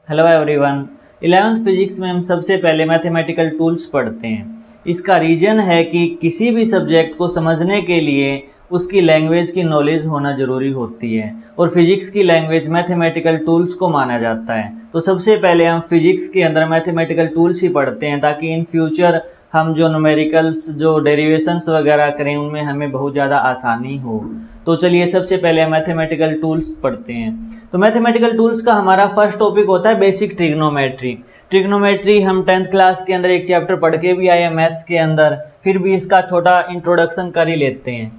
Hello everyone. 11th physics में हम सबसे पहले मैथमेटिकल टूल्स पढ़ते हैं। इसका रीज़न है कि किसी भी सब्जेक्ट को समझने के लिए उसकी लैंग्वेज की नॉलेज होना ज़रूरी होती है और फिजिक्स की लैंग्वेज मैथमेटिकल टूल्स को माना जाता है। तो सबसे पहले हम फिजिक्स के अंदर मैथमेटिकल टूल्स ही पढ़ते हैं ताकि इन फ्यूचर हम जो न्यूमेरिकल्स जो डेरिवेशंस वगैरह करें उनमें हमें बहुत ज़्यादा आसानी हो। तो चलिए सबसे पहले मैथमेटिकल टूल्स पढ़ते हैं। तो मैथमेटिकल टूल्स का हमारा फर्स्ट टॉपिक होता है बेसिक ट्रिग्नोमेट्री। ट्रिग्नोमेट्री हम 10th क्लास के अंदर एक चैप्टर पढ़ के भी आए हैं मैथ्स के अंदर, फिर भी इसका छोटा इंट्रोडक्शन कर ही लेते हैं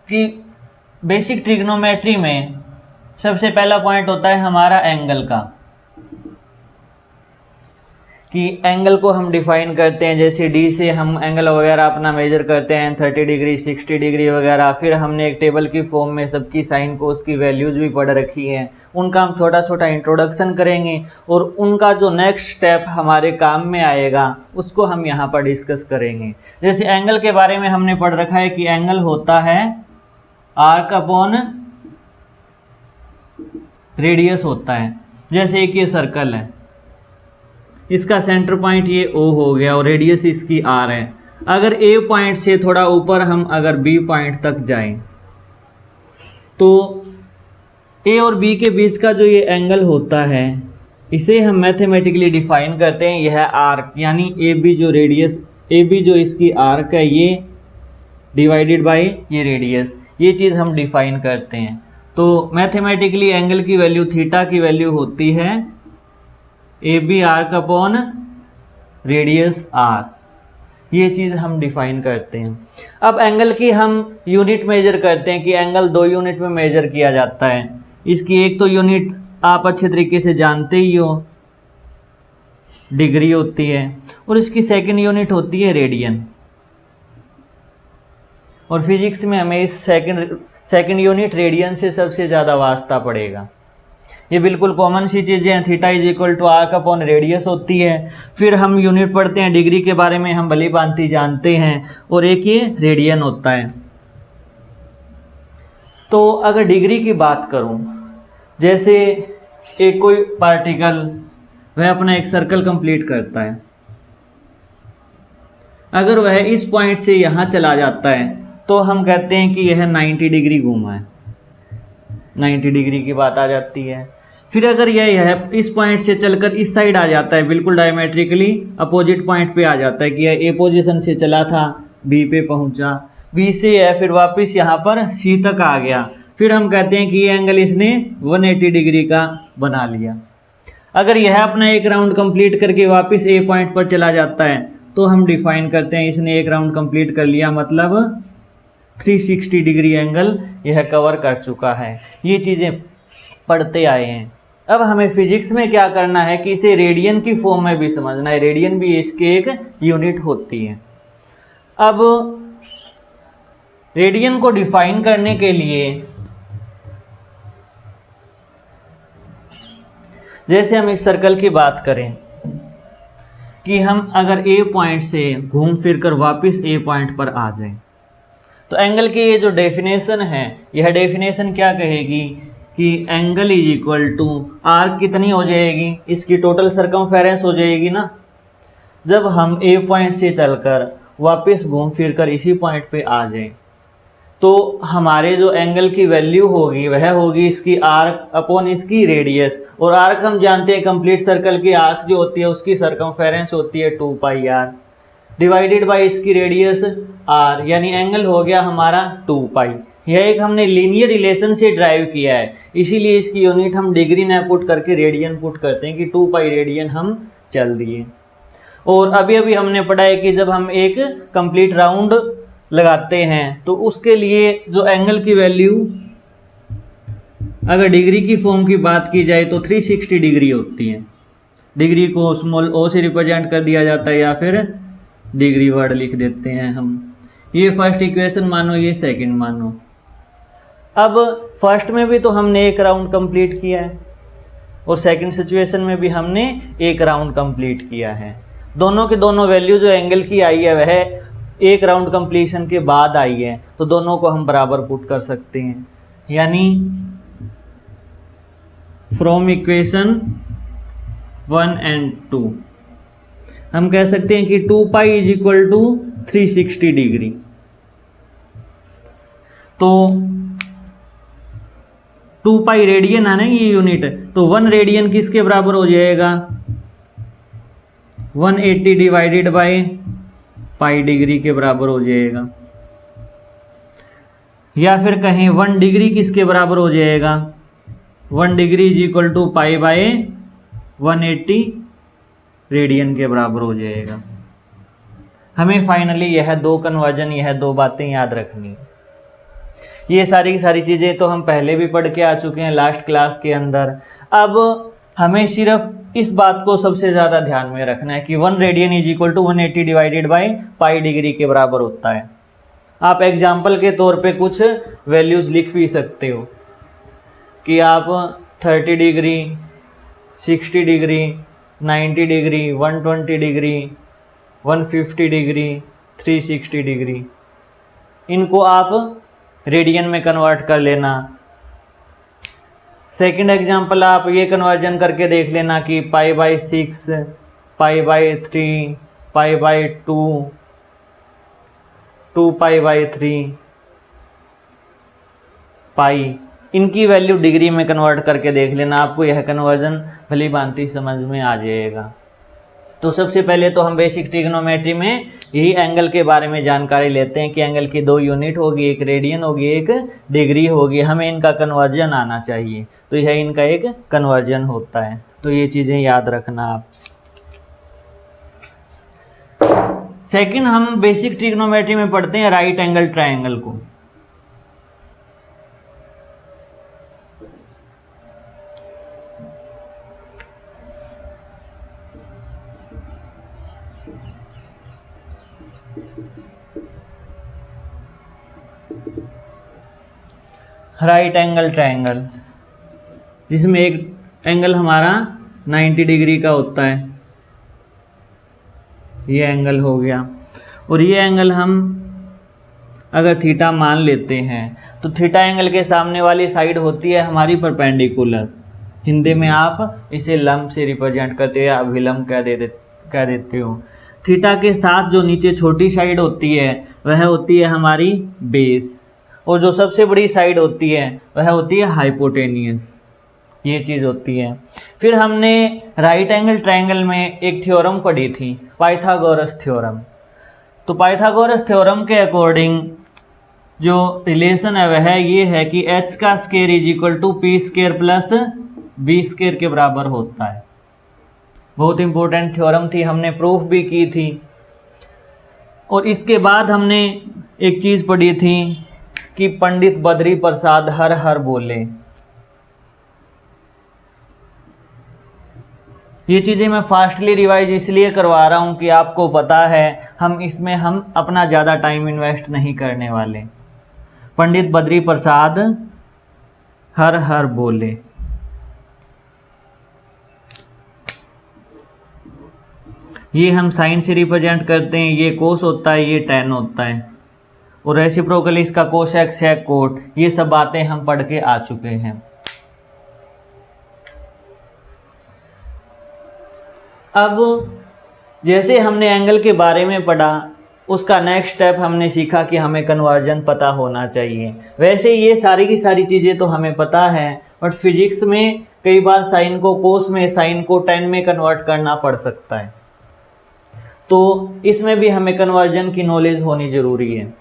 कि बेसिक ट्रिग्नोमेट्री में सबसे पहला पॉइंट होता है हमारा एंगल का, कि एंगल को हम डिफाइन करते हैं। जैसे डी से हम एंगल वगैरह अपना मेजर करते हैं 30 डिग्री 60 डिग्री वगैरह। फिर हमने एक टेबल की फॉर्म में सबकी साइन को उसकी वैल्यूज़ भी पढ़ रखी हैं, उनका हम छोटा छोटा इंट्रोडक्शन करेंगे और उनका जो नेक्स्ट स्टेप हमारे काम में आएगा उसको हम यहाँ पर डिस्कस करेंगे। जैसे एंगल के बारे में हमने पढ़ रखा है कि एंगल होता है आर्क अपॉन रेडियस होता है। जैसे एक ये सर्कल है, इसका सेंटर पॉइंट ये O हो गया और रेडियस इसकी R है। अगर A पॉइंट से थोड़ा ऊपर हम अगर B पॉइंट तक जाएं तो A और B के बीच का जो ये एंगल होता है इसे हम मैथमेटिकली डिफाइन करते हैं। यह आर्क यानी AB जो रेडियस AB जो इसकी आर्क है ये डिवाइडेड बाय ये रेडियस, ये चीज़ हम डिफाइन करते हैं। तो मैथमेटिकली एंगल की वैल्यू थीटा की वैल्यू होती है AB arc upon radius R, ये चीज़ हम डिफाइन करते हैं। अब एंगल की हम यूनिट मेजर करते हैं कि एंगल 2 यूनिट में मेजर किया जाता है। इसकी एक तो यूनिट आप अच्छे तरीके से जानते ही हो, डिग्री होती है, और इसकी सेकंड यूनिट होती है रेडियन। और फिजिक्स में हमें इस सेकंड यूनिट रेडियन से सबसे ज़्यादा वास्ता पड़ेगा। ये बिल्कुल कॉमन सी चीज़ें हैं। Theta is equal to arc upon radius होती है। फिर हम यूनिट पढ़ते हैं डिग्री के बारे में हम भली भांति जानते हैं, और एक ये रेडियन होता है। तो अगर डिग्री की बात करूं, जैसे एक कोई पार्टिकल वह अपना एक सर्कल कंप्लीट करता है, अगर वह इस पॉइंट से यहाँ चला जाता है तो हम कहते हैं कि यह 90 डिग्री घूमा है, 90 डिग्री की बात आ जाती है। फिर अगर यह इस पॉइंट से चलकर इस साइड आ जाता है, बिल्कुल डायमेट्रिकली अपोजिट पॉइंट पे आ जाता है कि यह ए पोजीशन से चला था, बी पे पहुंचा, बी से यह फिर वापस यहाँ पर सी तक आ गया, फिर हम कहते हैं कि ये एंगल इसने 180 डिग्री का बना लिया। अगर यह अपना एक राउंड कंप्लीट करके वापस ए पॉइंट पर चला जाता है तो हम डिफाइन करते हैं इसने एक राउंड कंप्लीट कर लिया, मतलब 360 डिग्री एंगल यह कवर कर चुका है। ये चीज़ें पढ़ते आए हैं। अब हमें फिजिक्स में क्या करना है कि इसे रेडियन की फॉर्म में भी समझना है। रेडियन भी इसके एक यूनिट होती है। अब रेडियन को डिफाइन करने के लिए जैसे हम इस सर्कल की बात करें कि हम अगर ए पॉइंट से घूम फिर कर वापिस ए पॉइंट पर आ जाएं, तो एंगल की ये जो डेफिनेशन है, यह डेफिनेशन क्या कहेगी कि angle is equal to arc कितनी हो जाएगी, इसकी टोटल सर्कमफेरेंस हो जाएगी ना। जब हम ए पॉइंट से चलकर वापस घूम फिर कर इसी पॉइंट पे आ जाएं तो हमारे जो एंगल की वैल्यू होगी वह होगी इसकी आर्क अपॉन इसकी रेडियस। और आर्क हम जानते हैं कंप्लीट सर्कल की आर्क जो होती है उसकी सर्कमफेरेंस होती है 2πr डिवाइडेड बाय इसकी रेडियस r, यानी एंगल हो गया हमारा 2π। यह एक हमने लीनियर रिलेशन से ड्राइव किया है, इसीलिए इसकी यूनिट हम डिग्री न पुट करके रेडियन पुट करते हैं कि 2π रेडियन हम चल दिए। और अभी अभी हमने पढ़ा है कि जब हम एक कंप्लीट राउंड लगाते हैं तो उसके लिए जो एंगल की वैल्यू अगर डिग्री की फॉर्म की बात की जाए तो 360 डिग्री होती है। डिग्री को स्मॉल o से रिप्रेजेंट कर दिया जाता है या फिर डिग्री वर्ड लिख देते हैं हम। ये फर्स्ट इक्वेशन मानो, ये सेकंड मानो। अब फर्स्ट में भी तो हमने एक राउंड कंप्लीट किया है और सेकंड सिचुएशन में भी हमने एक राउंड कंप्लीट किया है। दोनों के दोनों वैल्यू जो एंगल की आई है वह एक राउंड कंप्लीशन के बाद आई है, तो दोनों को हम बराबर पुट कर सकते हैं। यानी फ्रॉम इक्वेशन 1 एंड 2 हम कह सकते हैं कि 2 pi is equal to 360 degree. तो 2 पाई रेडियन है ना, ये यूनिट, तो 1 रेडियन किसके बराबर हो जाएगा? 180 डिवाइडेड बाय पाई डिग्री के बराबर हो जाएगा। या फिर कहें 1 डिग्री किसके बराबर हो जाएगा? 1 degree is equal to pi by 180 radian के बराबर हो जाएगा। हमें फाइनली यह दो कन्वर्जन, यह दो बातें याद रखनी है। ये सारी की सारी चीज़ें तो हम पहले भी पढ़ के आ चुके हैं लास्ट क्लास के अंदर। अब हमें सिर्फ इस बात को सबसे ज़्यादा ध्यान में रखना है कि 1 radian is equal to 180 divided by pi degree के बराबर होता है। आप एग्जाम्पल के तौर पे कुछ वैल्यूज़ लिख भी सकते हो कि आप 30 degree, 60 degree, 90 degree, 120 degree, 150 degree, 360 degree, इनको आप रेडियन में कन्वर्ट कर लेना। सेकंड एग्जांपल आप ये कन्वर्जन करके देख लेना कि pi by 6, pi by 3, pi by 2, 2 pi by 3 पाई, इनकी वैल्यू डिग्री में कन्वर्ट करके देख लेना। आपको यह कन्वर्जन भली भांति समझ में आ जाएगा। तो सबसे पहले तो हम बेसिक ट्रिग्नोमेट्री में यही एंगल के बारे में जानकारी लेते हैं कि एंगल की 2 यूनिट होगी, एक रेडियन होगी, एक डिग्री होगी। हमें इनका कन्वर्जन आना चाहिए, तो यह इनका एक कन्वर्जन होता है। तो ये चीज़ें याद रखना आप। सेकंड, हम बेसिक ट्रिग्नोमेट्री में पढ़ते हैं राइट एंगल ट्रायंगल को। राइट एंगल ट्रायंगल जिसमें एक एंगल हमारा 90 डिग्री का होता है, ये एंगल हो गया। और ये एंगल हम अगर थीटा मान लेते हैं तो थीटा एंगल के सामने वाली साइड होती है हमारी परपेंडिकुलर। हिंदी में आप इसे लंब से रिप्रेजेंट करते हैं, अभिलंब कह देते हो। थीटा के साथ जो नीचे छोटी साइड होती है वह होती है हमारी बेस, और जो सबसे बड़ी साइड होती है वह होती है हाइपोटेनियस। ये चीज़ होती है। फिर हमने राइट एंगल ट्रायंगल में एक थ्योरम पढ़ी थी, पाइथागोरस थ्योरम। तो पाइथागोरस थ्योरम के अकॉर्डिंग जो रिलेशन है वह ये है कि h का square is equal to P square plus B square के बराबर होता है। बहुत इंपॉर्टेंट थ्योरम थी, हमने प्रूफ भी की थी। और इसके बाद हमने एक चीज़ पढ़ी थी कि पंडित बद्री प्रसाद हर हर बोले। ये चीज़ें मैं फास्टली रिवाइज इसलिए करवा रहा हूँ कि आपको पता है हम अपना ज़्यादा टाइम इन्वेस्ट नहीं करने वाले। पंडित बद्री प्रसाद हर हर बोले। ये हम साइन से रिप्रेजेंट करते हैं, ये कोस होता है, ये टैन होता है, और रेसिप्रोकली इसका कोसेक सेक कोट। ये सब बातें हम पढ़ के आ चुके हैं। अब जैसे हमने एंगल के बारे में पढ़ा, उसका नेक्स्ट स्टेप हमने सीखा कि हमें कन्वर्जन पता होना चाहिए। वैसे ये सारी की सारी चीज़ें तो हमें पता है, बट फिजिक्स में कई बार साइन को कोस में, साइन को टैन में कन्वर्ट करना पड़ सकता है। तो इसमें भी हमें कन्वर्जन की नॉलेज होनी जरूरी है।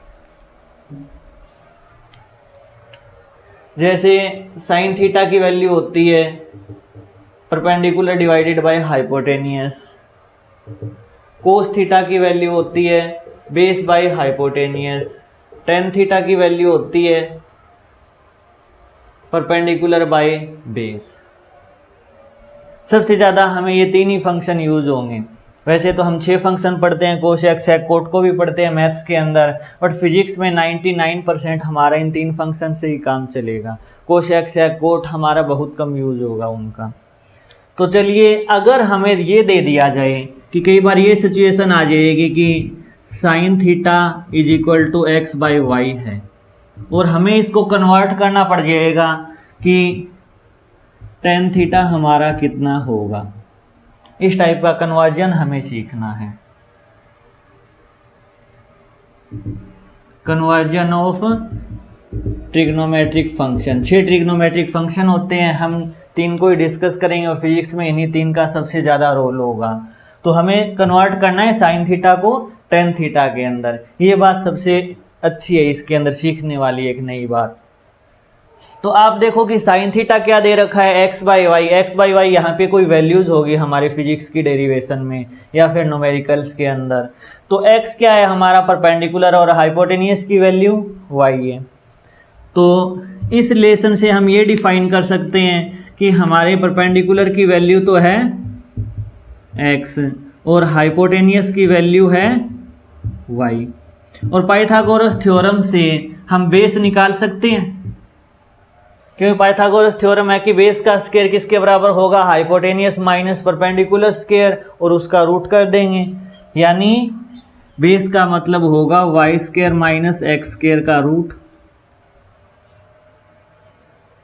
जैसे साइन थीटा की वैल्यू होती है perpendicular divided by hypotenuse, cos theta की वैल्यू होती है base by hypotenuse, ten theta की वैल्यू होती है परपेंडिकुलर बाय बेस। सबसे ज़्यादा हमें ये 3 ही फंक्शन यूज होंगे। वैसे तो हम 6 फंक्शन पढ़ते हैं, कोसेक सेक कोट को भी पढ़ते हैं मैथ्स के अंदर, बट फिजिक्स में 99% हमारा इन 3 फंक्शन से ही काम चलेगा। कोसेक सेक कोट हमारा बहुत कम यूज होगा उनका। तो चलिए, अगर हमें ये दे दिया जाए कि कई बार ये सिचुएशन आ जाएगी कि sine theta is equal to X by Y है, और हमें इसको कन्वर्ट करना पड़ जाएगा कि टेन थीटा हमारा कितना होगा। इस टाइप का कन्वर्जन हमें सीखना है। Conversion of trigonometric function. 6 trigonometric function होते हैं, हम 3 को ही डिस्कस करेंगे और फिजिक्स में इन्हीं 3 का सबसे ज़्यादा रोल होगा। तो हमें कन्वर्ट करना है साइन थीटा को टेन थीटा के अंदर। ये बात सबसे अच्छी है इसके अंदर सीखने वाली एक नई बात। तो आप देखो कि साइन थीटा क्या दे रखा है, एक्स बाई वाई यहाँ पे कोई वैल्यूज होगी हमारे फिजिक्स की डेरिवेशन में या फिर न्यूमेरिकल्स के अंदर। तो एक्स क्या है हमारा परपेंडिकुलर और हाइपोटेनियस की वैल्यू वाई है। तो इस रिलेशन से हम ये डिफाइन कर सकते हैं कि हमारे परपेंडिकुलर की वैल्यू तो है एक्स और हाइपोटेनियस की वैल्यू है वाई। और पाइथागोरस थ्योरम से हम बेस निकाल सकते हैं, क्योंकि पाइथागोरस थ्योरम है कि बेस का स्क्वायर किसके बराबर होगा, हाइपोटेनियस माइनस परपेंडिकुलर स्क्वायर, और उसका रूट कर देंगे। यानी बेस का मतलब होगा Y square minus X square का रूट।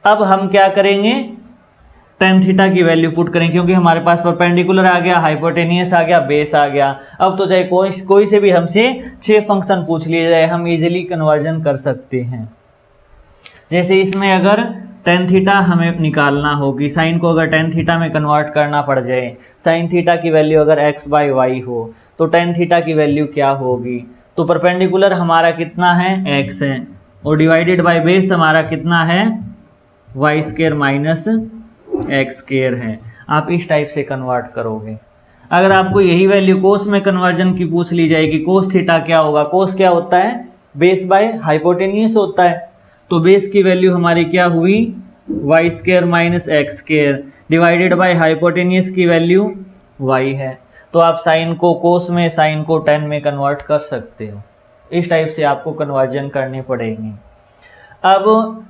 अब हम क्या करेंगे, टेन थीटा की वैल्यू पुट करें, क्योंकि हमारे पास परपेंडिकुलर आ गया, हाइपोटेनियस आ गया, बेस आ गया। अब तो चाहे कोई से भी हमसे 6 फंक्शन पूछ लिए जाए, हम इजीली कन्वर्जन कर सकते हैं। जैसे इसमें अगर टेन थीटा हमें निकालना होगी, साइन को अगर टेन थीटा में कन्वर्ट करना पड़ जाए, साइन थीटा की वैल्यू अगर एक्स बाई वाई हो तो टेन थीटा की वैल्यू क्या होगी। तो परपेंडिकुलर हमारा कितना है, एक्स है, और डिवाइडेड बाई बेस हमारा कितना है, Y square minus X square है। आप इस टाइप से कन्वर्ट करोगे। अगर आपको यही वैल्यू कोस में कन्वर्जन की पूछ ली जाएगी, कोस थीटा क्या होगा, कोस क्या होता है, बेस बाय हाइपोटेनियस होता है। तो बेस की वैल्यू हमारी क्या हुई, Y square minus X square divided by hypotenuse की वैल्यू वाई है। तो आप साइन को कोस में, साइन को टेन में कन्वर्ट कर सकते हो। इस टाइप से आपको कन्वर्जन करने पड़ेंगे। अब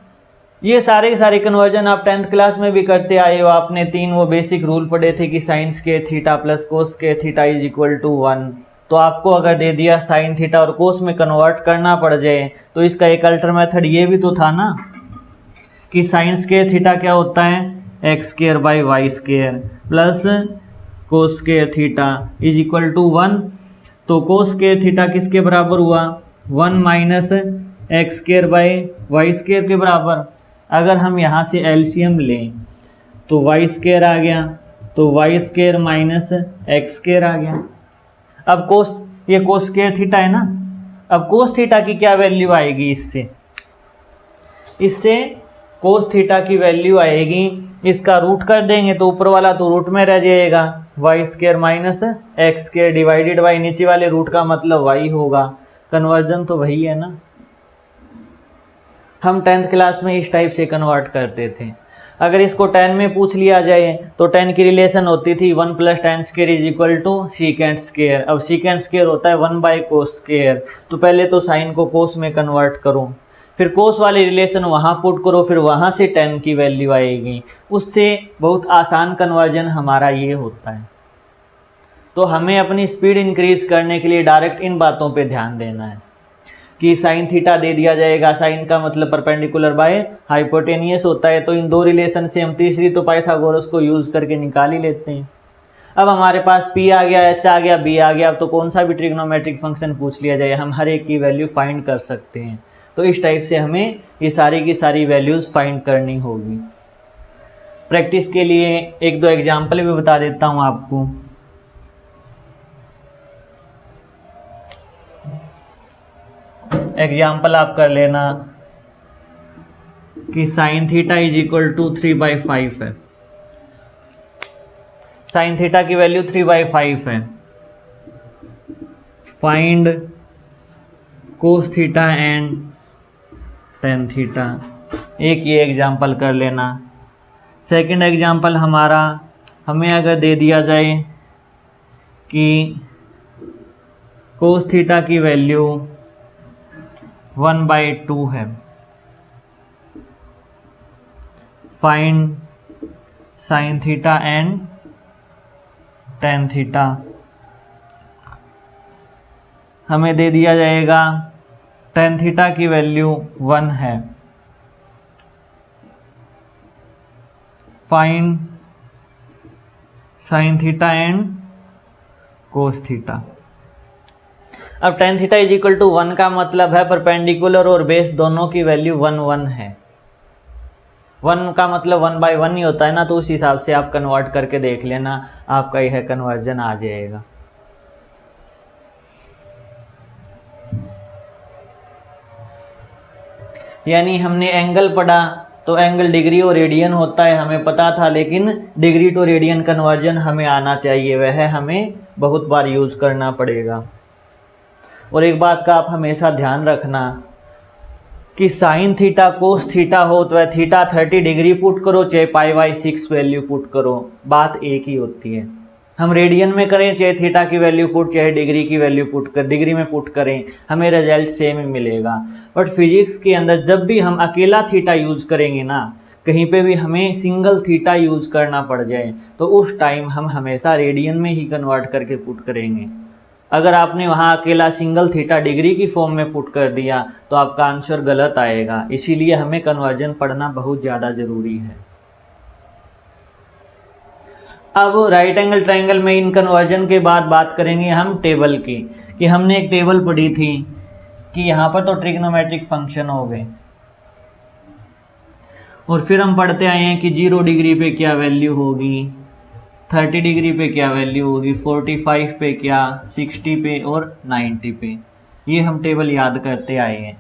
ये सारे कन्वर्जन आप 10th क्लास में भी करते आए हो। आपने 3 वो बेसिक रूल पढ़े थे कि sine square theta plus cos square theta is equal to 1। तो आपको अगर दे दिया साइन थीटा और कोस में कन्वर्ट करना पड़ जाए, तो इसका एक अल्टर मेथड ये भी तो था ना कि साइन स्क्वायर थीटा क्या होता है, X square by Y square plus cos square theta is equal to 1। तो कोस स्क्वायर थीटा किसके बराबर हुआ, 1 minus X square by Y square के बराबर। अगर हम यहाँ से एलसीएम लें तो वाई स्क्वायर आ गया, तो Y square minus X square आ गया। अब कोस, ये कोस स्क्वायर थीटा है ना, अब कोस थीटा की क्या वैल्यू आएगी, इससे कोस थीटा की वैल्यू आएगी, इसका रूट कर देंगे तो ऊपर वाला तो रूट में रह जाएगा, Y square minus X square divided by नीचे वाले रूट का मतलब वाई होगा। कन्वर्जन तो वही है ना। हम 10th क्लास में इस टाइप से कन्वर्ट करते थे। अगर इसको 10 में पूछ लिया जाए तो 10 की रिलेशन होती थी 1 plus tan square is equal to secant square. अब सीकेंट स्क्वायर होता है 1 बाई कोस स्क्वायर। तो पहले तो साइन को कोस में कन्वर्ट करो, फिर कोस वाली रिलेशन वहाँ पुट करो, फिर वहाँ से 10 की वैल्यू आएगी। उससे बहुत आसान कन्वर्जन हमारा ये होता है। तो हमें अपनी स्पीड इंक्रीज करने के लिए डायरेक्ट इन बातों पे ध्यान देना है कि साइन थीटा दे दिया जाएगा, साइन का मतलब परपेंडिकुलर बाय हाइपोटेनियस होता है। तो इन 2 रिलेशन से हम तीसरी तो पाइथागोरस को यूज करके निकाल ही लेते हैं। अब हमारे पास p आ गया, h आ गया, b आ गया। अब तो कौन सा भी ट्रिग्नोमेट्रिक फंक्शन पूछ लिया जाए हम हर एक की वैल्यू फाइंड कर सकते हैं। तो इस टाइप से हमें ये सारी की सारी वैल्यूज फाइंड करनी होगी। प्रैक्टिस के लिए 1-2 एग्जाम्पल भी बता देता हूँ आपको। एग्जाम्पल आप कर लेना कि sine theta is equal to 3/5 है। साइन थीटा की वैल्यू 3/5 है। Find cos theta and tan theta. एक ये एग्जाम्पल कर लेना। सेकंड एग्जाम्पल हमारा, हमें अगर दे दिया जाए कि कोस थीटा की वैल्यू 1/2 है, find sine theta and tan theta. हमें दे दिया जाएगा टेन थीटा की वैल्यू 1 है, find sine theta and cos theta. अब tan theta is equal to 1 का मतलब है परपेंडिकुलर और बेस दोनों की वैल्यू 1 1 है। 1 का मतलब 1/1 ही होता है ना, तो उस हिसाब से आप कन्वर्ट करके देख लेना, आपका यह कन्वर्जन आ जाएगा। यानी हमने एंगल पढ़ा तो एंगल डिग्री और रेडियन होता है, हमें पता था, लेकिन डिग्री टू रेडियन कन्वर्जन हमें आना चाहिए, वह हमें बहुत बार यूज करना पड़ेगा। और एक बात का आप हमेशा ध्यान रखना कि साइन थीटा कोस थीटा हो तो वह थीटा 30 डिग्री पुट करो चाहे π/6 वैल्यू पुट करो, बात एक ही होती है। हम रेडियन में करें चाहे थीटा की वैल्यू पुट चाहे डिग्री की वैल्यू पुट कर डिग्री में पुट करें, हमें रिजल्ट सेम ही मिलेगा। बट फिजिक्स के अंदर जब भी हम अकेला थीटा यूज करेंगे ना, कहीं पे भी हमें सिंगल थीटा यूज करना पड़ जाए तो उस टाइम हम हमेशा रेडियन में ही कन्वर्ट करके पुट करेंगे। अगर आपने वहाँ अकेला सिंगल थीटा डिग्री की फॉर्म में पुट कर दिया तो आपका आंसर गलत आएगा, इसीलिए हमें कन्वर्जन पढ़ना बहुत ज़्यादा ज़रूरी है। अब राइट एंगल ट्रायंगल में इन कन्वर्जन के बाद बात करेंगे हम टेबल की, कि हमने एक टेबल पढ़ी थी कि यहाँ पर तो ट्रिग्नोमेट्रिक फंक्शन हो गए, और फिर हम पढ़ते आए हैं कि 0 डिग्री पे क्या वैल्यू होगी, 30 डिग्री पे क्या वैल्यू होगी, 45 पे क्या, 60 पे और 90 पे, ये हम टेबल याद करते आए हैं।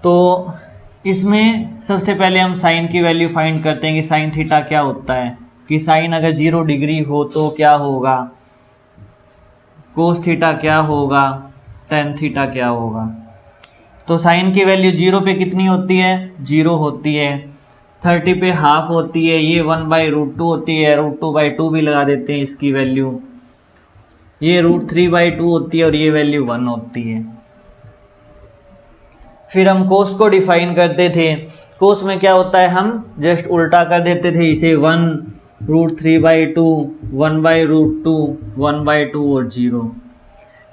तो इसमें सबसे पहले हम साइन की वैल्यू फाइंड करते हैं कि साइन थीटा क्या होता है, कि साइन अगर 0 डिग्री हो तो क्या होगा, कोस थीटा क्या होगा, टेन थीटा क्या होगा। तो साइन की वैल्यू 0 पे कितनी होती है, 0 होती है, 30 पे हाफ होती है, ये 1/√2 होती है, √2/2 भी लगा देते हैं इसकी वैल्यू, ये √3/2 होती है और ये वैल्यू 1 होती है। फिर हम कोस को डिफाइन करते थे, कोस में क्या होता है, हम जस्ट उल्टा कर देते थे इसे, 1√3/2, 1/√2, 1/2 और 0।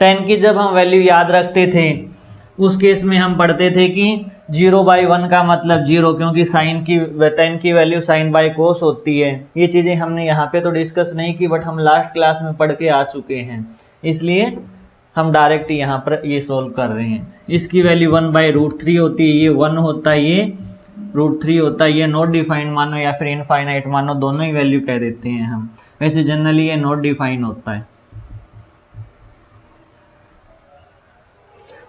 टेन की जब हम वैल्यू याद रखते थे उस केस में हम पढ़ते थे कि 0/1 का मतलब 0, क्योंकि साइन की टेन की वैल्यू साइन बाय कोस होती है। ये चीज़ें हमने यहाँ पे तो डिस्कस नहीं की, बट हम लास्ट क्लास में पढ़ के आ चुके हैं, इसलिए हम डायरेक्ट यहाँ पर ये सोल्व कर रहे हैं। इसकी वैल्यू 1/√3 होती है, ये 1 होता है, ये √3 होता है, ये नॉट डिफाइंड मानो या फिर इनफाइनाइट मानो, दोनों ही वैल्यू कह देते हैं हम, वैसे जनरली ये नॉट डिफाइन होता है।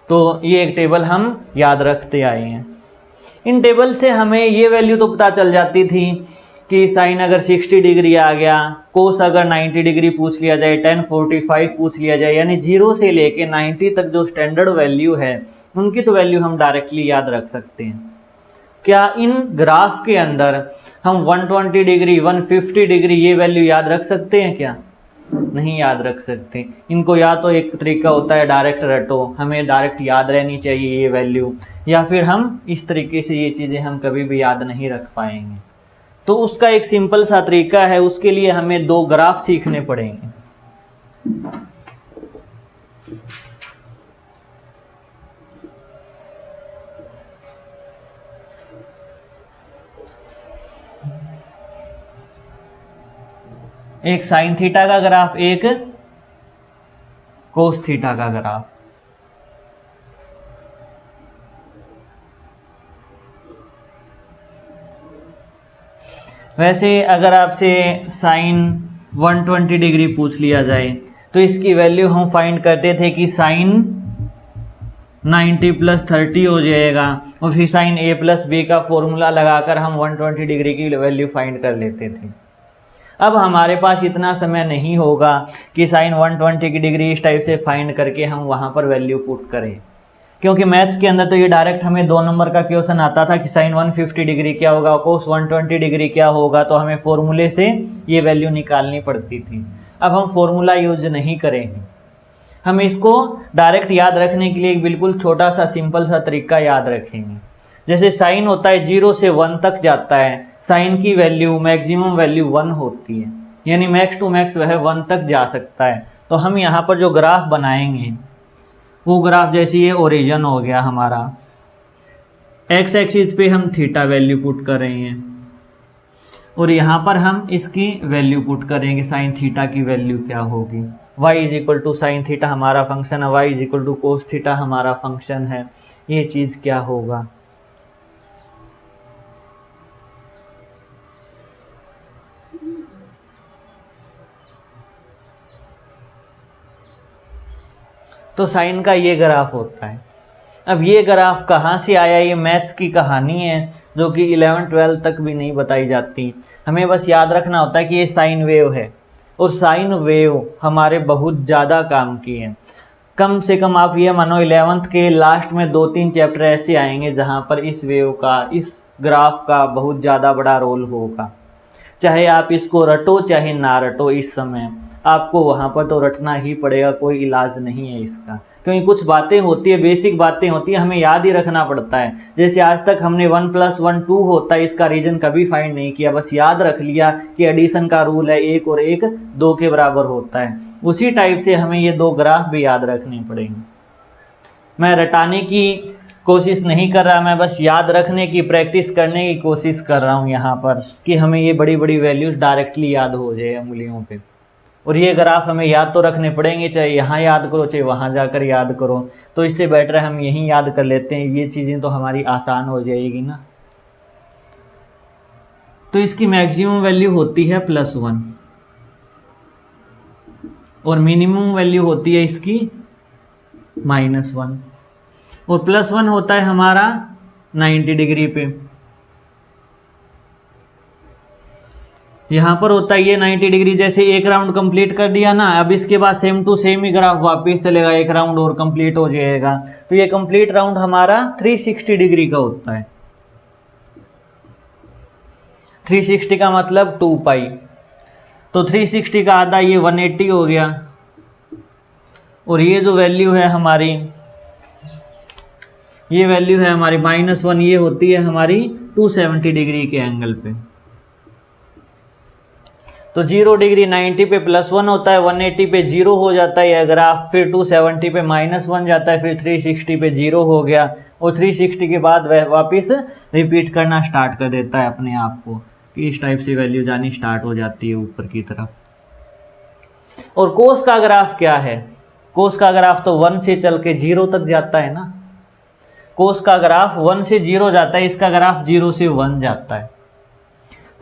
तो ये एक टेबल हम याद रखते आए हैं। इन टेबल से हमें ये वैल्यू तो पता चल जाती थी कि साइन अगर 60 डिग्री आ गया, कोस अगर 90 डिग्री पूछ लिया जाए, tan 45 पूछ लिया जाए, यानी 0 से लेके 90 तक जो स्टैंडर्ड वैल्यू है उनकी तो वैल्यू हम डायरेक्टली याद रख सकते हैं। क्या इन ग्राफ के अंदर हम 120 डिग्री 150 डिग्री ये वैल्यू याद रख सकते हैं क्या? नहीं याद रख सकते। इनको या तो एक तरीका होता है डायरेक्ट रटो, हमें डायरेक्ट याद रहनी चाहिए ये वैल्यू, या फिर हम इस तरीके से ये चीज़ें हम कभी भी याद नहीं रख पाएंगे। तो उसका एक सिंपल सा तरीका है, उसके लिए हमें 2 ग्राफ सीखने पड़ेंगे। एक साइन थीटा का ग्राफ, एक कोस थीटा का ग्राफ। वैसे अगर आपसे साइन 120 डिग्री पूछ लिया जाए तो इसकी वैल्यू हम फाइंड करते थे कि साइन 90 + 30 हो जाएगा, और फिर साइन a + b का फॉर्मूला लगाकर हम 120 डिग्री की वैल्यू फाइंड कर लेते थे। अब हमारे पास इतना समय नहीं होगा कि साइन 120 की डिग्री इस टाइप से फाइंड करके हम वहाँ पर वैल्यू पुट करें, क्योंकि मैथ्स के अंदर तो ये डायरेक्ट हमें 2 नंबर का क्वेश्चन आता था कि साइन 150 डिग्री क्या होगा, कोस 120 डिग्री क्या होगा, तो हमें फॉर्मूले से ये वैल्यू निकालनी पड़ती थी। अब हम फॉर्मूला यूज नहीं करेंगे, हम इसको डायरेक्ट याद रखने के लिए एक बिल्कुल छोटा सा सिंपल सा तरीका याद रखेंगे। जैसे साइन होता है 0 से 1 तक जाता है, साइन की वैल्यू मैक्सिमम वैल्यू 1 होती है, यानी मैक्स टू मैक्स वह 1 तक जा सकता है। तो हम यहाँ पर जो ग्राफ बनाएंगे वो ग्राफ जैसे ये ओरिजिन हो गया हमारा, एक्स एक्सिस पे हम थीटा वैल्यू पुट कर रहे हैं और यहाँ पर हम इसकी वैल्यू पुट करेंगे, साइन थीटा की वैल्यू क्या होगी। y is equal to sine theta हमारा फंक्शन है, y is equal to cos theta हमारा फंक्शन है। ये चीज़ क्या होगा, तो साइन का ये ग्राफ होता है। अब ये ग्राफ कहाँ से आया, ये मैथ्स की कहानी है जो कि 11-12 तक भी नहीं बताई जाती। हमें बस याद रखना होता है कि ये साइन वेव है और साइन वेव हमारे बहुत ज़्यादा काम की है। कम से कम आप ये मानो 11th के लास्ट में 2-3 चैप्टर ऐसे आएंगे जहाँ पर इस वेव का, इस ग्राफ का बहुत ज़्यादा बड़ा रोल होगा। चाहे आप इसको रटो चाहे ना रटो, इस समय आपको वहाँ पर तो रटना ही पड़ेगा, कोई इलाज नहीं है इसका। क्योंकि कुछ बातें होती है, बेसिक बातें होती है, हमें याद ही रखना पड़ता है। जैसे आज तक हमने 1 + 1 2 होता है, इसका रीजन कभी फाइंड नहीं किया, बस याद रख लिया कि एडिशन का रूल है, 1 और 1 2 के बराबर होता है। उसी टाइप से हमें ये 2 ग्राफ भी याद रखने पड़ेंगे। मैं रटाने की कोशिश नहीं कर रहा, मैं बस याद रखने की, प्रैक्टिस करने की कोशिश कर रहा हूँ यहाँ पर, कि हमें ये बड़ी बड़ी वैल्यूज डायरेक्टली याद हो जाए उंगलियों पे। और ये ग्राफ हमें याद तो रखने पड़ेंगे, चाहे यहाँ याद करो चाहे वहाँ जाकर याद करो, तो इससे बेटर है हम यहीं याद कर लेते हैं। ये चीज़ें तो हमारी आसान हो जाएगी ना। तो इसकी मैक्सिमम वैल्यू होती है +1 और मिनिमम वैल्यू होती है इसकी -1, और +1 होता है हमारा 90 डिग्री पे। यहाँ पर होता है ये 90 डिग्री। जैसे एक राउंड कंप्लीट कर दिया ना, अब इसके बाद सेम टू सेम ही ग्राफ वापस चलेगा, एक राउंड और कंप्लीट हो जाएगा। तो ये कंप्लीट राउंड हमारा 360 डिग्री का होता है। 360 का मतलब 2π, तो 360 का आधा ये 180 हो गया। और ये जो वैल्यू है हमारी, ये वैल्यू है हमारी -1, ये होती है हमारी 270 डिग्री के एंगल पे। तो 0 डिग्री 90 पे +1 होता है, 180 पे 0 हो जाता है यह ग्राफ, फिर 270 पे -1 जाता है, फिर 360 पे 0 हो गया, और 360 के बाद वह वापस रिपीट करना स्टार्ट कर देता है अपने आप को, कि इस टाइप से वैल्यू जानी स्टार्ट हो जाती है ऊपर की तरफ। और कोस का ग्राफ क्या है, कोस का ग्राफ तो 1 से चल के 0 तक जाता है ना। कोस का ग्राफ 1 से 0 जाता है, इसका ग्राफ 0 से 1 जाता है।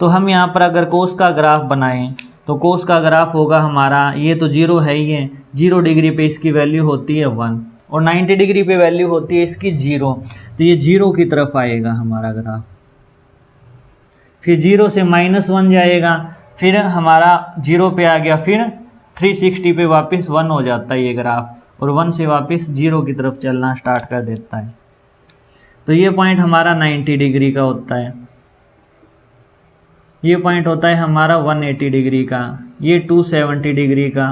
तो हम यहाँ पर अगर कोस का ग्राफ बनाएं तो कोस का ग्राफ होगा हमारा, ये तो 0 है ही है, 0 डिग्री पे इसकी वैल्यू होती है 1 और 90 डिग्री पे वैल्यू होती है इसकी 0। तो ये 0 की तरफ आएगा हमारा ग्राफ, फिर 0 से -1 जाएगा, फिर हमारा 0 पे आ गया, फिर 360 पे वापस 1 हो जाता है ये ग्राफ, और 1 से वापस 0 की तरफ चलना स्टार्ट कर देता है। तो ये पॉइंट हमारा 90 डिग्री का होता है, ये पॉइंट होता है हमारा 180 डिग्री का, ये 270 डिग्री का,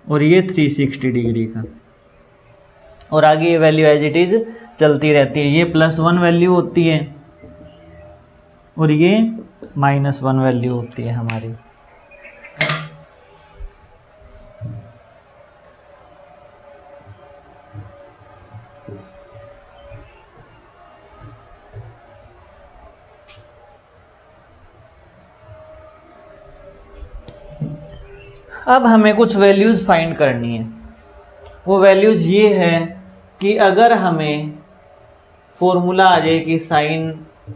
और ये 360 डिग्री का। और आगे ये वैल्यू एज इट इज चलती रहती है। ये +1 वैल्यू होती है और ये -1 वैल्यू होती है हमारी। अब हमें कुछ वैल्यूज़ फाइंड करनी है। वो वैल्यूज़ ये है कि अगर हमें फॉर्मूला आ जाए कि साइन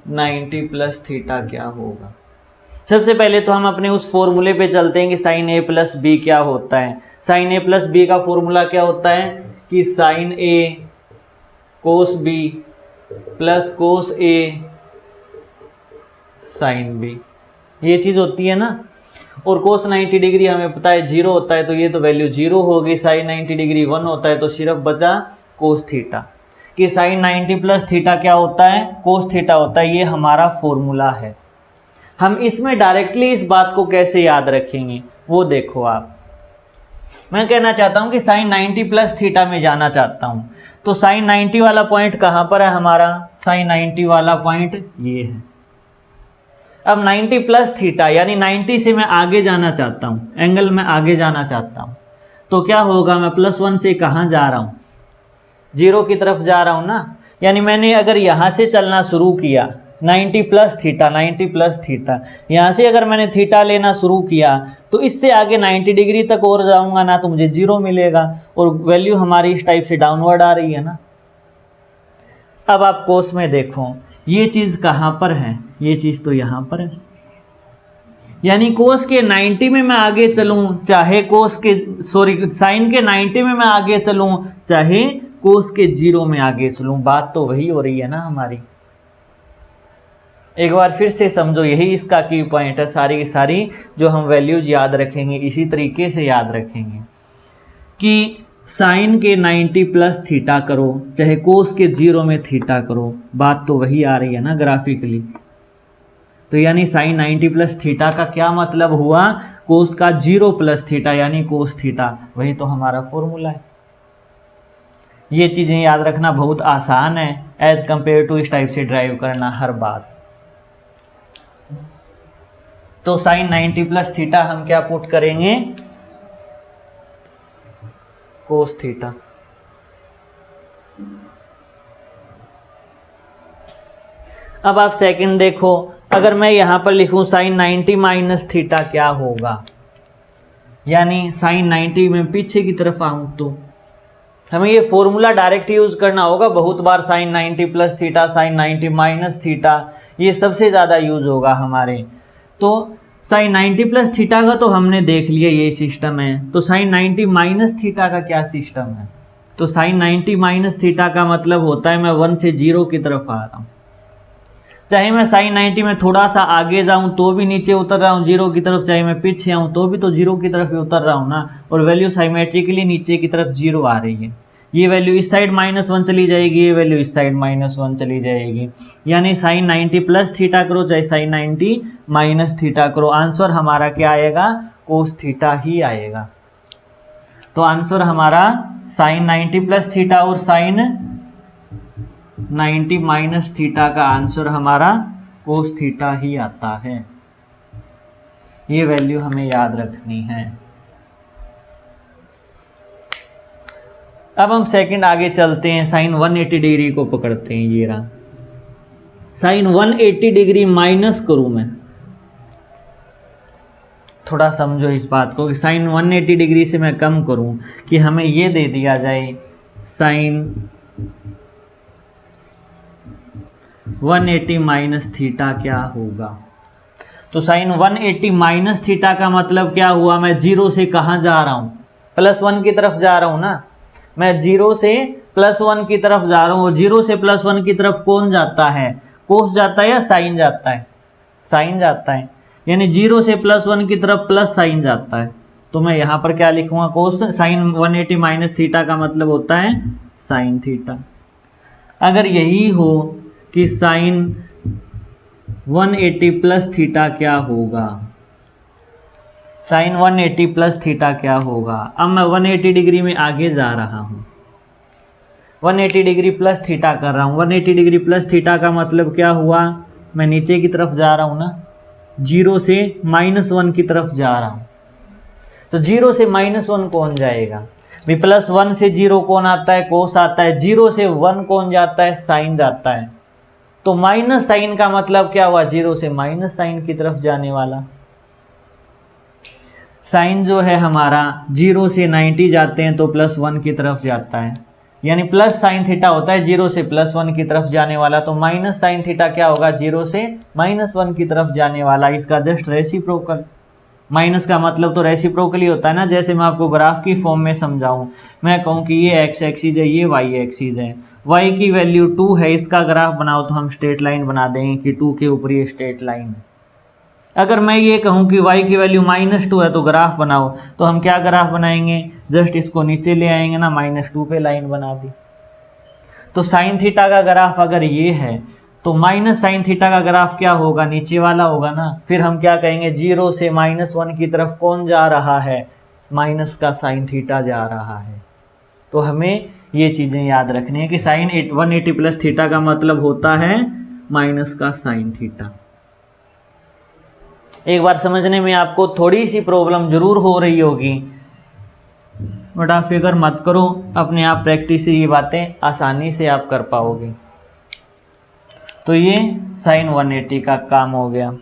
90 + थीटा क्या होगा। सबसे पहले तो हम अपने उस फॉर्मूले पे चलते हैं कि साइन A + B क्या होता है। साइन A + B का फॉर्मूला क्या होता है कि sine A cos B + cos A sine B, ये चीज़ होती है ना। और cos 90 डिग्री हमें पता है 0 होता है, तो ये तो वैल्यू 0 होगी। साइन 90 डिग्री 1 होता है, तो सिर्फ बचा cos थीटा। कि साइन 90 + थीटा क्या होता है, cos थीटा होता है। ये हमारा फॉर्मूला है। हम इसमें डायरेक्टली इस बात को कैसे याद रखेंगे वो देखो आप। मैं कहना चाहता हूँ कि साइन 90 + थीटा में जाना चाहता हूँ, तो साइन 90 वाला पॉइंट कहाँ पर है हमारा, साइन 90 वाला पॉइंट ये है। अब 90 + थीटा यानी 90 से मैं आगे जाना चाहता हूँ, एंगल में आगे जाना चाहता हूँ, तो क्या होगा, मैं +1 से कहाँ जा रहा हूँ, 0 की तरफ जा रहा हूँ ना। यानी मैंने अगर यहाँ से चलना शुरू किया 90 प्लस थीटा, 90 प्लस थीटा, यहाँ से अगर मैंने थीटा लेना शुरू किया तो इससे आगे 90 डिग्री तक और जाऊंगा ना तो मुझे 0 मिलेगा, और वैल्यू हमारी इस टाइप से डाउनवर्ड आ रही है ना। अब आप कोस में देखो, ये चीज़ कहाँ पर है, ये चीज़ तो यहाँ पर है। यानी कोस के 90 में मैं आगे चलूँ, चाहे कोस के साइन के 90 में मैं आगे चलूँ, चाहे कोस के 0 में आगे चलूँ, बात तो वही हो रही है ना हमारी। एक बार फिर से समझो, यही इसका की पॉइंट है। सारी की सारी जो हम वैल्यूज याद रखेंगे इसी तरीके से याद रखेंगे कि साइन के 90 प्लस थीटा करो, चाहे कोस के 0 में थीटा करो, बात तो वही आ रही है ना ग्राफिकली। तो यानी साइन 90 प्लस थीटा का क्या मतलब हुआ, कोस का 0 प्लस थीटा यानी कोस थीटा, वही तो हमारा फॉर्मूला है। ये चीज़ें याद रखना बहुत आसान है एज कंपेयर टू इस टाइप से ड्राइव करना हर बात। तो साइन 90 प्लस थीटा हम क्या पुट करेंगे, कोस थीटा। अब आप सेकंड देखो, अगर मैं यहां पर लिखूं साइन 90 माइनस थीटा क्या होगा, यानी साइन 90 में पीछे की तरफ आऊं तो हमें ये फॉर्मूला डायरेक्ट यूज करना होगा। बहुत बार sine 90 plus theta, sine 90 minus theta, ये सबसे ज़्यादा यूज होगा हमारे। तो साइन 90 प्लस थीटा का तो हमने देख लिया ये सिस्टम है, तो साइन 90 माइनस थीटा का क्या सिस्टम है। तो साइन 90 माइनस थीटा का मतलब होता है मैं 1 से 0 की तरफ आ रहा हूँ, चाहे मैं साइन 90 में थोड़ा सा आगे जाऊं तो भी नीचे उतर रहा हूँ 0 की तरफ, चाहे मैं पीछे आऊं तो भी तो 0 की तरफ ही उतर रहा हूँ ना, और वैल्यू साइमेट्रिकली नीचे की तरफ 0 आ रही है। ये वैल्यू इस साइड -1 चली जाएगी, ये वैल्यू इस साइड -1 चली जाएगी। यानी साइन 90 प्लस थीटा करो चाहे साइन 90 माइनस थीटा करो, आंसर हमारा क्या आएगा, कोस थीटा ही आएगा। तो आंसर हमारा साइन 90 प्लस थीटा और साइन 90 माइनस थीटा का आंसर हमारा कोस थीटा ही आता है। ये वैल्यू हमें याद रखनी है। अब हम सेकंड आगे चलते हैं, साइन 180 डिग्री को पकड़ते हैं। ये रहा साइन 180 डिग्री माइनस करूं मैं, थोड़ा समझो इस बात को कि साइन 180 डिग्री से मैं कम करूं कि हमें ये दे दिया जाए साइन 180 माइनस थीटा क्या होगा। तो साइन 180 माइनस थीटा का मतलब क्या हुआ, मैं 0 से कहाँ जा रहा हूँ, +1 की तरफ जा रहा हूँ ना। मैं 0 से +1 की तरफ जा रहा हूँ, और 0 से +1 की तरफ कौन जाता है, कोस जाता है या साइन जाता है, साइन जाता है। यानी 0 से +1 की तरफ प्लस साइन जाता है। तो मैं यहाँ पर क्या लिखूंगा, कोस साइन 180 माइनस थीटा का मतलब होता है साइन थीटा। अगर यही हो कि साइन 180 प्लस थीटा क्या होगा, साइन 180 प्लस थीटा क्या होगा। अब मैं 180 डिग्री में आगे जा रहा हूँ, 180 डिग्री प्लस थीटा कर रहा हूँ। 180 डिग्री प्लस थीटा का मतलब क्या हुआ, मैं नीचे की तरफ जा रहा हूँ ना, 0 से -1 की तरफ जा रहा हूँ। तो 0 से -1 कौन जाएगा भी, +1 से 0 कौन आता है, कोस आता है। 0 से 1 कौन जाता है, साइन जाता है। तो माइनस साइन का मतलब क्या हुआ, 0 से माइनस साइन की तरफ जाने वाला। साइन जो है हमारा 0 से 90 जाते हैं तो +1 की तरफ जाता है, यानी प्लस साइन थीटा होता है 0 से +1 की तरफ जाने वाला। तो माइनस साइन थीटा क्या होगा, 0 से -1 की तरफ जाने वाला। इसका जस्ट रेसिप्रोकल, माइनस का मतलब तो रेसिप्रोकल ही होता है ना। जैसे मैं आपको ग्राफ की फॉर्म में समझाऊं, मैं कहूं कि ये x एक्सिस है, ये y एक्सिस है, y की वैल्यू 2 है, इसका ग्राफ बनाओ तो हम स्ट्रेट लाइन बना देंगे कि 2 के ऊपर ये स्ट्रेट लाइन है। अगर मैं ये कहूं कि y की वैल्यू -2 है तो ग्राफ बनाओ, तो हम क्या ग्राफ बनाएंगे, जस्ट इसको नीचे ले आएंगे ना, -2 पे लाइन बना दी। तो साइन थीटा का ग्राफ अगर ये है तो माइनस साइन थीटा का ग्राफ क्या होगा, नीचे वाला होगा ना। फिर हम क्या कहेंगे, 0 से -1 की तरफ कौन जा रहा है, माइनस का साइन थीटा जा रहा है। तो हमें ये चीज़ें याद रखनी है कि साइन 180 प्लस थीटा का मतलब होता है माइनस का साइन थीटा। एक बार समझने में आपको थोड़ी सी प्रॉब्लम जरूर हो रही होगी, बट आप फिक्र मत करो, अपने आप प्रैक्टिस से ये बातें आसानी से आप कर पाओगे। तो ये साइन 180 का काम हो गया।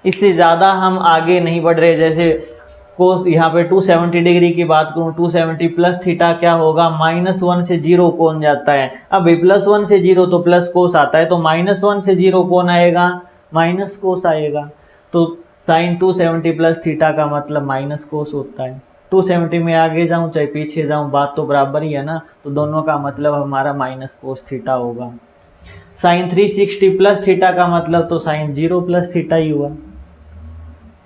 इससे ज़्यादा हम आगे नहीं बढ़ रहे। जैसे कोस यहाँ पे 270 डिग्री की बात करूँ, 270 प्लस थीटा क्या होगा, -1 से 0 कौन जाता है। अब +1 से 0 तो प्लस कोस आता है, तो -1 से 0 कौन आएगा, माइनस कोस आएगा। तो साइन 270 प्लस थीटा का मतलब माइनस कोस होता है। 270 में आगे जाऊँ चाहे पीछे जाऊँ, बात तो बराबर ही है ना, तो दोनों का मतलब हमारा माइनस कोस थीटा होगा। साइन 360 प्लस थीटा का मतलब तो साइन 0 प्लस थीटा ही हुआ।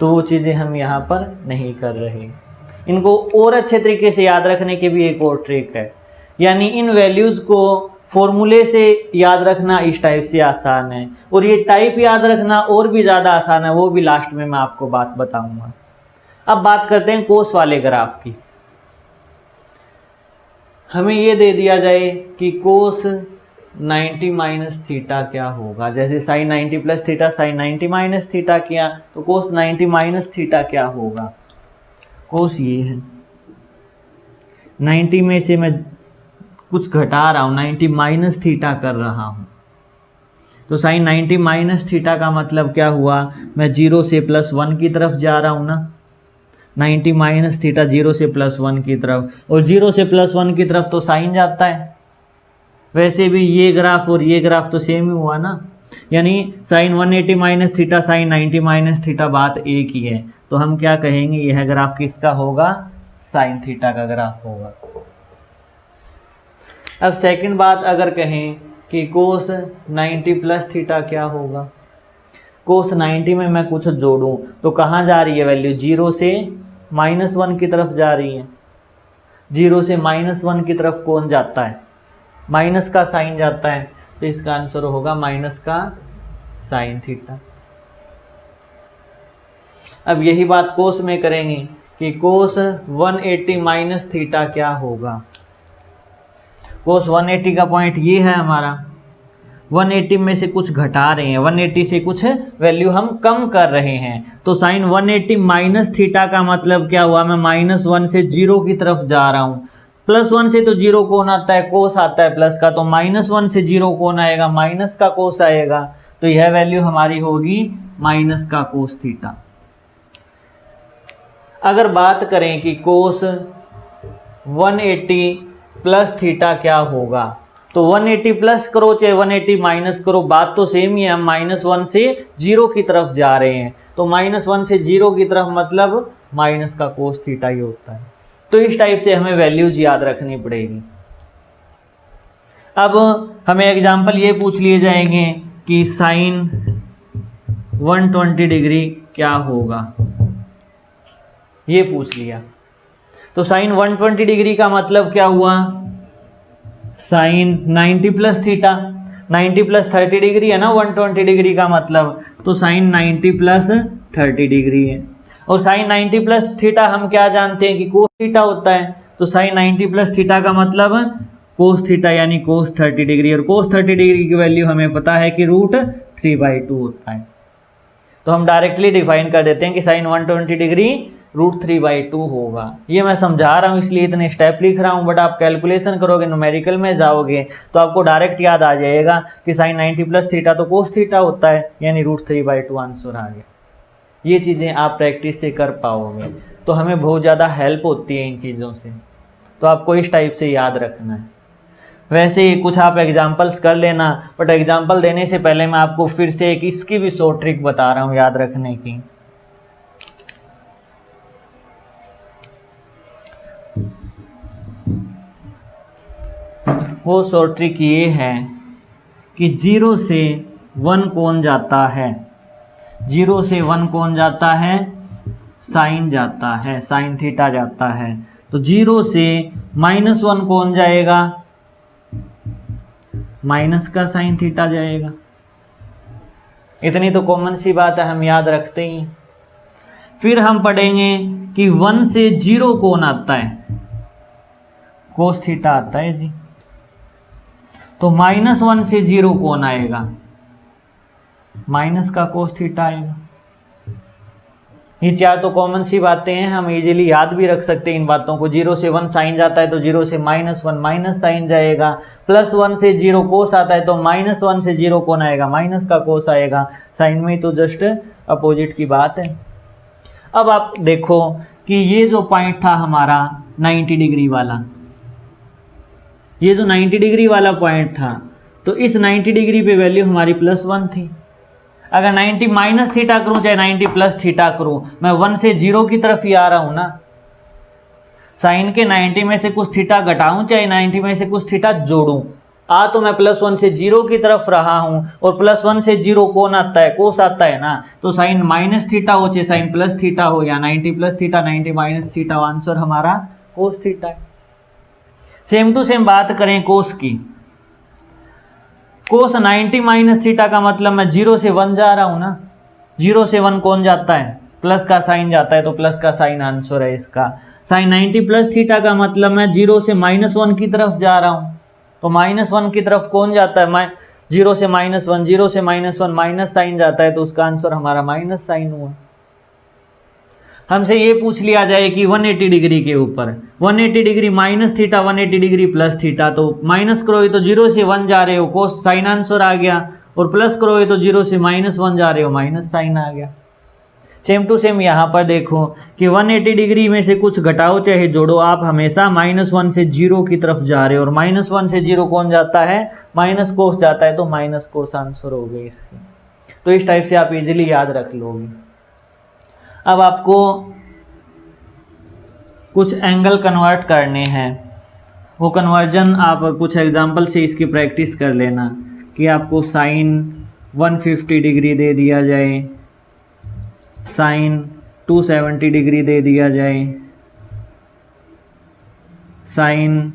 तो वो चीज़ें हम यहाँ पर नहीं कर रहे। इनको और अच्छे तरीके से याद रखने की भी एक और ट्रिक है, यानी इन वैल्यूज़ को फॉर्मूले से याद रखना इस टाइप से आसान है, और ये टाइप याद रखना और भी ज़्यादा आसान है, वो भी लास्ट में मैं आपको बात बताऊंगा। अब बात करते हैं कोस वाले ग्राफ की। हमें ये दे दिया जाए कि कोस 90 माइनस थीटा क्या होगा। जैसे sine 90 plus theta sine 90 minus theta किया, तो कोस 90 माइनस थीटा क्या होगा। कोस ये है, 90 में से मैं कुछ घटा रहा हूँ, 90 माइनस थीटा कर रहा हूँ, तो साइन 90 माइनस थीटा का मतलब क्या हुआ, मैं 0 से +1 की तरफ जा रहा हूँ ना। 90 माइनस थीटा 0 से +1 की तरफ, और 0 से +1 की तरफ तो साइन जाता है। वैसे भी ये ग्राफ और ये ग्राफ तो सेम ही हुआ ना, यानी sine 180 minus theta sine 90 minus theta बात एक ही है। तो हम क्या कहेंगे, यह ग्राफ किसका होगा, साइन थीटा का ग्राफ होगा। अब सेकंड बात अगर कहें कि कोस 90 प्लस थीटा क्या होगा। कोस 90 में मैं कुछ जोड़ूं तो कहाँ जा रही है वैल्यू, 0 से -1 की तरफ जा रही है। 0 से -1 की तरफ कौन जाता है, माइनस का साइन जाता है, तो इसका आंसर होगा माइनस का साइन थीटा। अब यही बात कोस में करेंगे कि कोस 180 माइनस थीटा क्या होगा। कोस 180 का पॉइंट ये है हमारा, 180 में से कुछ घटा रहे हैं, 180 से कुछ वैल्यू हम कम कर रहे हैं, तो साइन 180 माइनस थीटा का मतलब क्या हुआ, मैं -1 से 0 की तरफ जा रहा हूँ। +1 से तो 0 कौन आता है, कोस आता है प्लस का, तो -1 से 0 कौन आएगा, माइनस का कोस आएगा। तो यह वैल्यू हमारी होगी माइनस का कोस थीटा। अगर बात करें कि कोस 180 प्लस थीटा क्या होगा, तो 180 प्लस करो चाहे 180 माइनस करो, बात तो सेम ही है। हम -1 से 0 की तरफ जा रहे हैं, तो -1 से 0 की तरफ मतलब माइनस का कोस थीटा ही होता है। तो इस टाइप से हमें वैल्यूज याद रखनी पड़ेगी। अब हमें एग्जाम्पल ये पूछ लिए जाएंगे कि साइन 120 डिग्री क्या होगा, ये पूछ लिया। तो साइन 120 डिग्री का मतलब क्या हुआ, sine 90 plus theta, 90 plus 30 degree है ना 120 डिग्री का मतलब, तो साइन 90 प्लस 30 डिग्री है। और साइन 90 प्लस थीटा हम क्या जानते हैं कि कोस थीटा होता है, तो साइन 90 प्लस थीटा का मतलब कोस थीटा यानी कोस 30 डिग्री, और कोस 30 डिग्री की वैल्यू हमें पता है कि √3/2 होता है। तो हम डायरेक्टली डिफाइन कर देते हैं कि साइन 120 डिग्री √3/2 होगा। ये मैं समझा रहा हूँ इसलिए इतने स्टेप लिख रहा हूँ, बट आप कैलकुलेशन करोगे, न्यूमेरिकल में जाओगे तो आपको डायरेक्ट याद आ जाएगा कि साइन 90 प्लस थीटा तो कोस थीटा होता है, यानी √3/2 आंसर आ गया। ये चीज़ें आप प्रैक्टिस से कर पाओगे तो हमें बहुत ज़्यादा हेल्प होती है इन चीज़ों से, तो आपको इस टाइप से याद रखना है। वैसे ही कुछ आप एग्जाम्पल्स कर लेना, बट एग्जाम्पल देने से पहले मैं आपको फिर से एक इसकी भी शॉर्ट ट्रिक बता रहा हूँ याद रखने की। वो शॉर्ट ट्रिक ये है कि 0 से 1 कौन जाता है, 0 से 1 कौन जाता है, साइन जाता है, साइन थीटा जाता है। तो 0 से -1 कौन जाएगा, माइनस का साइन थीटा जाएगा। इतनी तो कॉमन सी बात है, हम याद रखते ही। फिर हम पढ़ेंगे कि 1 से 0 कौन आता है, कोस थीटा आता है जी। तो -1 से 0 कौन आएगा, माइनस का कोस थीटा आएगा। ये चार तो कॉमन सी बातें हैं, हम इजीली याद भी रख सकते हैं इन बातों को। 0 से 1 साइन जाता है तो 0 से -1 माइनस साइन जाएगा, +1 से 0 कोस आता है तो -1 से 0 कौन आएगा, माइनस का कोस आएगा। साइन में तो जस्ट अपोजिट की बात है। अब आप देखो कि ये जो पॉइंट था हमारा 90 डिग्री वाला, ये जो 90 डिग्री वाला पॉइंट था, तो इस 90 डिग्री पे वैल्यू हमारी +1 थी। अगर 90 माइनस थीटा करूं चाहे 90 प्लस थीटा करूं, मैं 1 से 0 की तरफ ही आ रहा हूं ना। साइन के 90 में से कुछ थीटा घटाऊं चाहे 90 में से कुछ थीटा जोड़ूं, आ तो मैं +1 से 0 की तरफ रहा हूं, और +1 से 0 कौन आता है, कोस आता है ना। तो साइन माइनस थीटा हो चाहे साइन प्लस थीटा हो, या 90 plus theta 90 minus theta, answer हमारा कोस थीटा है। सेम टू सेम बात करें कोस की, कोस 90 माइनस थीटा का मतलब मैं 0 से 1 जा रहा हूं ना। 0 से 1 कौन जाता है, प्लस का साइन जाता है, तो प्लस का साइन आंसर है इसका। साइन 90 प्लस थीटा का मतलब मैं 0 से -1 की तरफ जा रहा हूं, तो -1 की तरफ कौन जाता है, 0 से -1, 0 से -1 माइनस साइन जाता है, तो उसका आंसर हमारा माइनस साइन हुआ। हमसे ये पूछ लिया जाए कि 180 डिग्री के ऊपर 180 degree minus theta 180 degree plus theta, तो माइनस करोगे तो 0 से 1 जा रहे हो, कोस साइन आंसर आ गया, और प्लस करोगे तो 0 से -1 जा रहे हो, माइनस साइन आ गया। सेम टू सेम यहाँ पर देखो कि 180 डिग्री में से कुछ घटाओ चाहे जोड़ो, आप हमेशा -1 से 0 की तरफ जा रहे हो, और -1 से 0 कौन जाता है, माइनस कोस जाता है, तो माइनस कोस आंसर हो गई इसकी। तो इस टाइप से आप इजीली याद रख लोगे। अब आपको कुछ एंगल कन्वर्ट करने हैं, वो कन्वर्जन आप कुछ एग्जांपल से इसकी प्रैक्टिस कर लेना। कि आपको साइन 150 डिग्री दे दिया जाए, साइन 270 डिग्री दे दिया जाए, साइन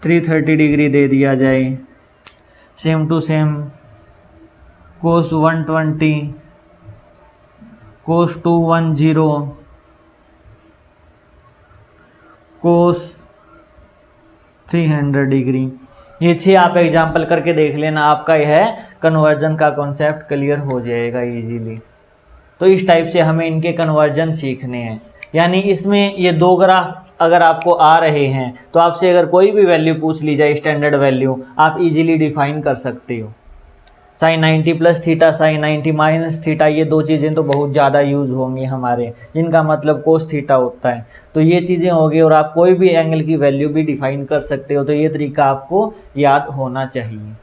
330 डिग्री दे दिया जाए, same to same cos 120, cos 210, cos 300 degree. ये 6 आप एग्जाम्पल करके देख लेना, आपका यह कन्वर्जन का कॉन्सेप्ट क्लियर हो जाएगा इजीली। तो इस टाइप से हमें इनके कन्वर्जन सीखने हैं। यानी इसमें ये 2 ग्राफ अगर आपको आ रहे हैं तो आपसे अगर कोई भी वैल्यू पूछ ली जाए, स्टैंडर्ड वैल्यू, आप इजीली डिफाइन कर सकते हो। Sine 90 plus theta, sine 90 minus theta, ये 2 चीज़ें तो बहुत ज़्यादा यूज होंगी हमारे, जिनका मतलब कोस थीटा होता है। तो ये चीज़ें होगी, और आप कोई भी एंगल की वैल्यू भी डिफाइन कर सकते हो। तो ये तरीका आपको याद होना चाहिए।